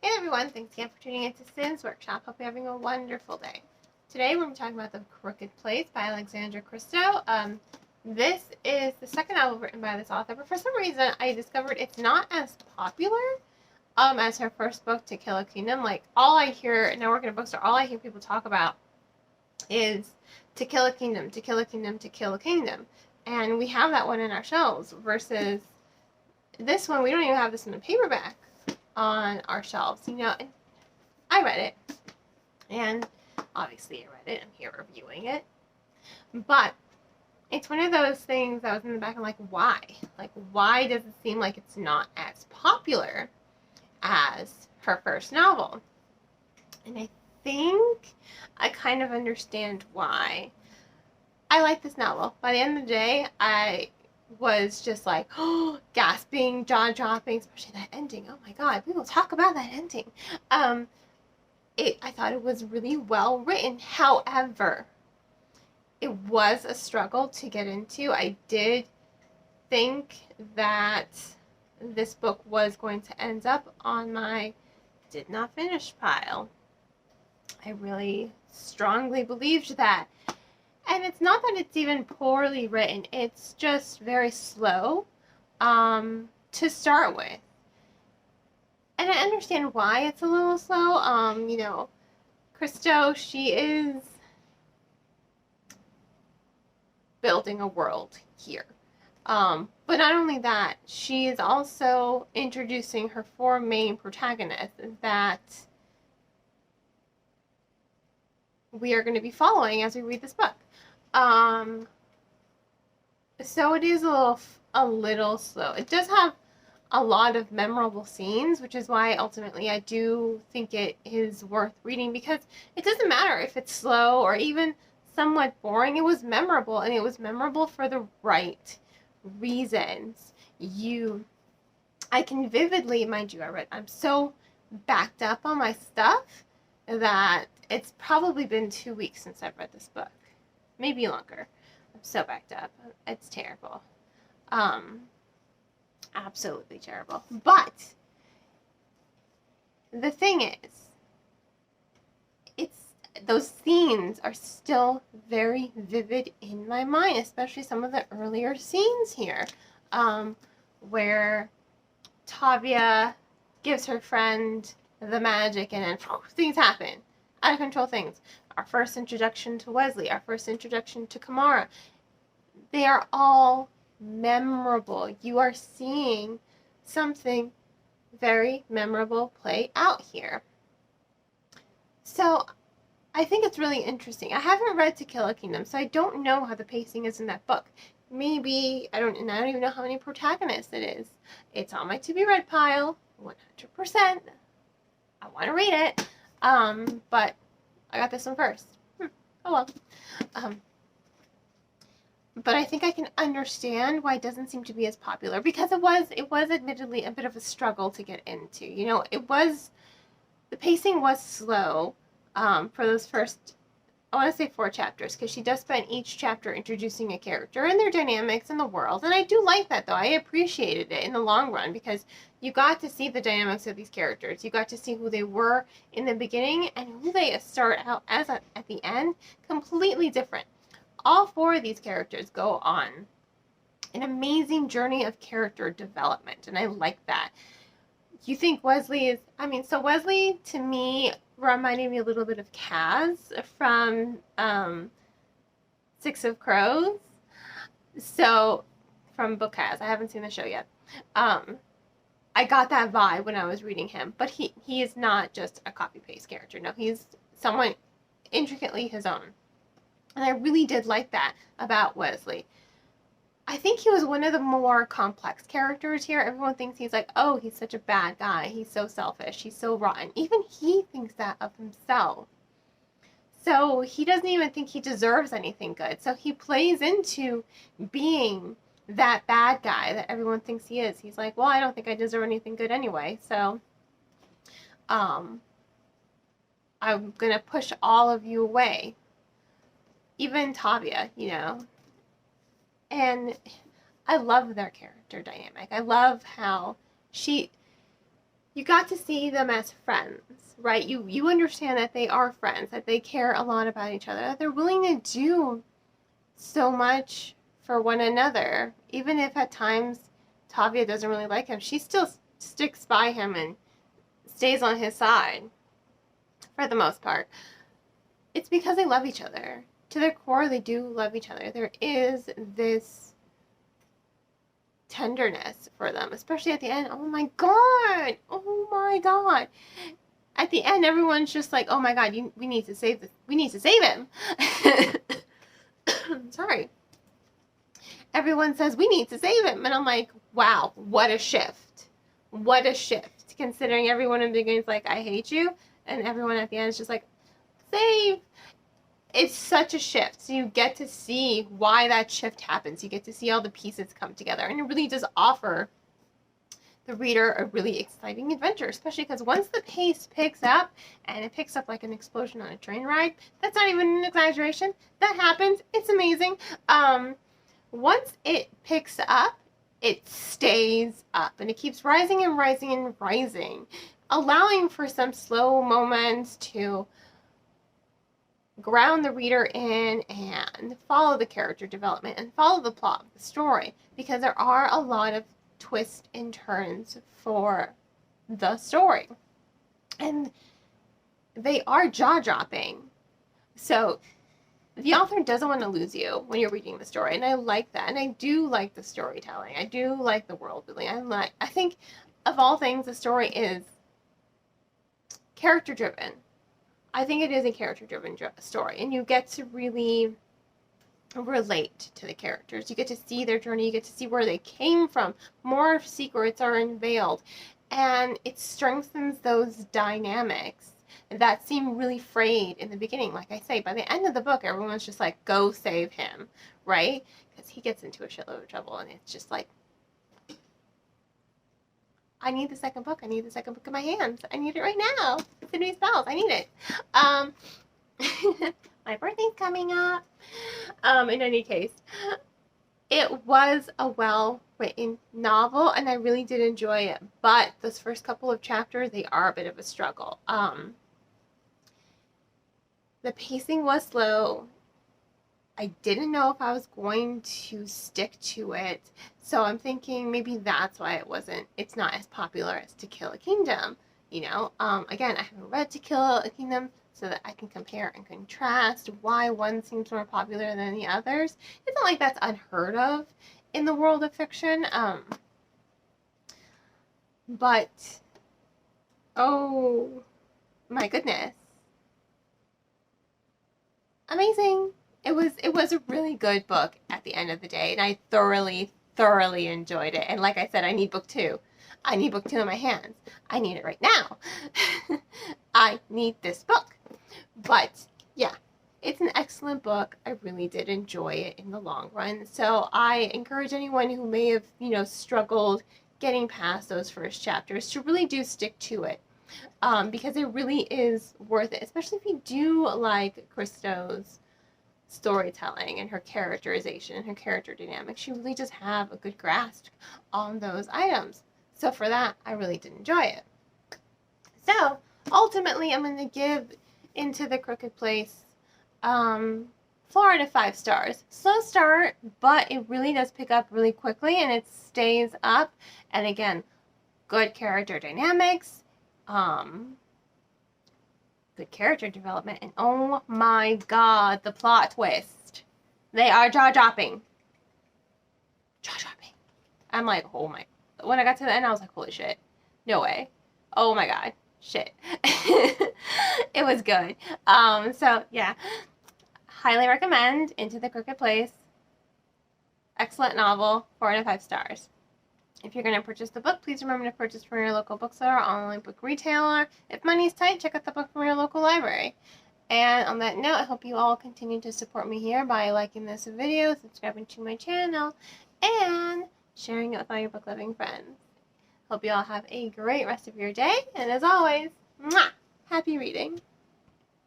Hey everyone, thanks again for tuning into Sin's Workshop. Hope you're having a wonderful day. Today we're talking about The Crooked Place by Alexandra Christo. This is the second novel written by this author, but for some reason I discovered it's not as popular as her first book, To Kill a Kingdom. Like, all I hear, now working at a bookstore, all I hear people talk about is To Kill a Kingdom, To Kill a Kingdom, To Kill a Kingdom. And we have that one in our shelves versus this one. We don't even have this in a paperback on our shelves, and I read it, and obviously I read it, I'm here reviewing it, but it's one of those things that was in the back. I'm like, why does it seem like it's not as popular as her first novel? And I think I kind of understand why. I like this novel. By the end of the day, I was just like, oh, gasping, jaw dropping, especially that ending. Oh my god, we will talk about that ending. I thought it was really well written. However, it was a struggle to get into. I did think that this book was going to end up on my did not finish pile. I really strongly believed that. And it's not that it's even poorly written, it's just very slow to start with. And I understand why it's a little slow. Christo, she is building a world here. But not only that, she is also introducing her four main protagonists that we are going to be following as we read this book. So it is a little slow. It does have a lot of memorable scenes, which is why ultimately I do think it is worth reading, because it doesn't matter if it's slow or even somewhat boring. It was memorable, and it was memorable for the right reasons. I can vividly, mind you, I'm so backed up on my stuff that it's probably been 2 weeks since I've read this book. Maybe longer. I'm so backed up. It's terrible. Absolutely terrible. But the thing is, those scenes are still very vivid in my mind, especially some of the earlier scenes here, where Tavia gives her friend the magic and then things happen. Out of control things. Our first introduction to Wesley, our first introduction to Kamara. They are all memorable. You are seeing something very memorable play out here. So I think it's really interesting. I haven't read To Kill a Kingdom, so I don't know how the pacing is in that book. Maybe, I don't even know how many protagonists it is. It's on my to-be-read pile, 100%. I want to read it. But I got this one first. Oh well. But I think I can understand why it doesn't seem to be as popular, because it was admittedly a bit of a struggle to get into. The pacing was slow for those first, I want to say 4 chapters, because she does spend each chapter introducing a character and their dynamics in the world. And I do like that, though. I appreciated it in the long run, because you got to see the dynamics of these characters. You got to see who they were in the beginning and who they start out as at the end, completely different. All 4 of these characters go on an amazing journey of character development, and I like that. You think Wesley is, Wesley to me reminded me a little bit of Kaz from Six of Crows. So, from book Kaz, I haven't seen the show yet. I got that vibe when I was reading him, but he is not just a copy-paste character. No, he's someone intricately his own. And I really did like that about Wesley. I think he was one of the more complex characters here. Everyone thinks he's like, oh, he's such a bad guy. He's so selfish. He's so rotten. Even he thinks that of himself. So he doesn't even think he deserves anything good. So he plays into being that bad guy that everyone thinks he is. He's like, well, I don't think I deserve anything good anyway. So I'm going to push all of you away. Even Tavia, And I love their character dynamic. I love how you got to see them as friends, right? You understand that they are friends, that they care a lot about each other, that they're willing to do so much for one another. Even if at times Tavia doesn't really like him, she still sticks by him and stays on his side for the most part. It's because they love each other. To their core, they do love each other. There is this tenderness for them, especially at the end. Oh my god! Oh my god! At the end, everyone's just like, "Oh my god, we need to save this. We need to save him." Sorry. Everyone says we need to save him, and I'm like, "Wow, what a shift! What a shift!" Considering everyone in the beginning is like, "I hate you," and everyone at the end is just like, "Save." It's such a shift. So you get to see why that shift happens. You get to see all the pieces come together. And it really does offer the reader a really exciting adventure, especially because once the pace picks up, and it picks up like an explosion on a train ride, that's not even an exaggeration. That happens. It's amazing. Once it picks up, it stays up. And it keeps rising and rising and rising, allowing for some slow moments to ground the reader in and follow the character development and follow the plot of the story, because there are a lot of twists and turns for the story, and they are jaw-dropping. So the author doesn't want to lose you when you're reading the story, and I like that. And I do like the storytelling. I do like the world building. I think of all things, the story is character driven. I think it is a character-driven story, and you get to really relate to the characters. You get to see their journey. You get to see where they came from. More secrets are unveiled, and it strengthens those dynamics that seem really frayed in the beginning. Like I say, by the end of the book, everyone's just like, go save him, right? Because he gets into a shitload of trouble, and it's just like, I need the second book. I need the second book in my hands. I need it right now. Sydney Spells. I need it. My birthday's coming up. In any case, it was a well-written novel, and I really did enjoy it. But those first couple of chapters, they are a bit of a struggle. The pacing was slow. I didn't know if I was going to stick to it, so I'm thinking maybe that's why it's not as popular as To Kill a Kingdom, you know? Again, I haven't read To Kill a Kingdom so that I can compare and contrast why one seems more popular than the others. It's not like that's unheard of in the world of fiction, but, oh my goodness. Amazing. It was a really good book at the end of the day, and I thoroughly enjoyed it. And like I said, I need book 2. I need book 2 in my hands. I need it right now. I need this book. But yeah, it's an excellent book. I really did enjoy it in the long run. So I encourage anyone who may have, struggled getting past those first chapters to really do stick to it. Because it really is worth it, especially if you do like Christo's storytelling and her characterization and her character dynamics. She really does have a good grasp on those items. So for that, I really did enjoy it. So ultimately, I'm going to give Into the Crooked Place 4 out of 5 stars. Slow start, but it really does pick up really quickly, and it stays up. And again, good character dynamics, good character development, and oh my god, the plot twist. They are jaw-dropping. Jaw-dropping. I'm like, oh my. When I got to the end, I was like, holy shit. No way. Oh my god. Shit. It was good. So yeah. Highly recommend Into the Crooked Place. Excellent novel. 4 out of 5 stars. If you're going to purchase the book, please remember to purchase from your local bookseller or online book retailer. If money's tight, check out the book from your local library. And on that note, I hope you all continue to support me here by liking this video, subscribing to my channel, and sharing it with all your book-loving friends. Hope you all have a great rest of your day, and as always, mwah, happy reading!